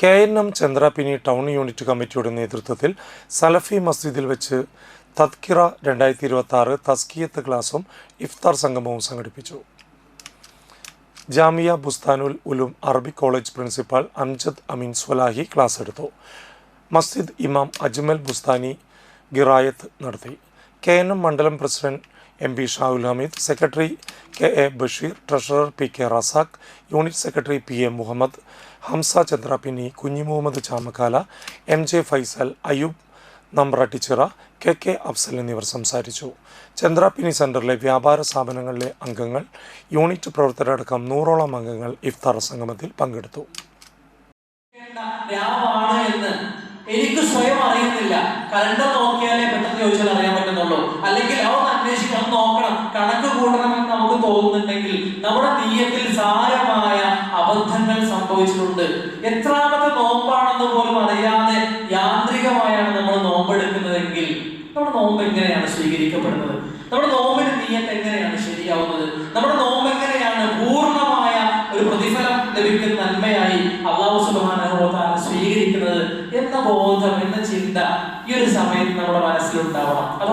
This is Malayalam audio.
KNM ചന്ദ്രാപിനി ടൗൺ യൂണിറ്റ് കമ്മിറ്റിയുടെ നേതൃത്വത്തിൽ സലഫി മസ്ജിദിൽ വെച്ച് തദ്കിറ 2026 തസ്കിയത്ത് ക്ലാസും ഇഫ്താർ സംഗമവും സംഘടിപ്പിച്ചു. Jamia Bustanul Uloom Arabic college principal Amjad Amin Swalahi class എടുത്തു. മസ്ജിദ് ഇമാം അജ്മൽ ബുസ്താനി ഗിറായത്ത് നടത്തി. KNM മണ്ഡലം president MP Shahul Hameed, secretary KA Basheer, treasurer PK Razak, unit secretary PA Muhammad, Hamza Chandrapini, Kunhi Muhammad Chamakkala, MJ Faisal, Ayyub Nambrattichira, KK Afsal എന്നിവർ സംസാരിച്ചു. ചന്ദ്രാപിനി സെന്ററിലെ വ്യാപാര സ്ഥാപനങ്ങളിലെ അംഗങ്ങൾ, യൂണിറ്റ് പ്രവർത്തകരടക്കം 100ഓളം അംഗങ്ങൾ ഇഫ്താർ സംഗമത്തിൽ പങ്കെടുത്തു. എനിക്ക് സ്വയം അറിയുന്നില്ല. കലണ്ടർ നോക്കിയാലേ പെട്ടെന്ന് ചോദിച്ചാൽ അറിയാൻ പറ്റുന്നുള്ളൂ. അല്ലെങ്കിൽ അതൊന്ന് അന്വേഷിക്കണം, നോക്കണം, കണക്ക് കൂടണമെന്ന് നമുക്ക് തോന്നുന്നുണ്ടെങ്കിൽ നമ്മുടെ നീയത്തിൽ സാരമായ അബദ്ധങ്ങൾ സംഭവിച്ചിട്ടുണ്ട്. എത്രാമത്തെ നോമ്പാണെന്ന് പോലും അറിയാതെ യാന്ത്രികമായാണ് നമ്മൾ നോമ്പെടുക്കുന്നതെങ്കിൽ നമ്മുടെ നോമ്പ് എങ്ങനെയാണ് സ്വീകരിക്കപ്പെടുന്നത്? നമ്മുടെ നോമ്പിന് നീയത്ത് എങ്ങനെയാണ് ശരിയാവുന്നത്? നമ്മുടെ നോമ്പ് എങ്ങനെയാണ് പൂർണ്ണമായ ഒരു പ്രതിഫലം ലഭിക്കുന്ന നന്മയായി അല്ലാഹു സുബ്ഹാനഹു വ തആല സ്വീകരിക്കുന്നത് എന്ന ബോധം, എന്ന ചിന്ത ഈ ഒരു സമയത്ത് നമ്മുടെ മനസ്സിലുണ്ടാവണം.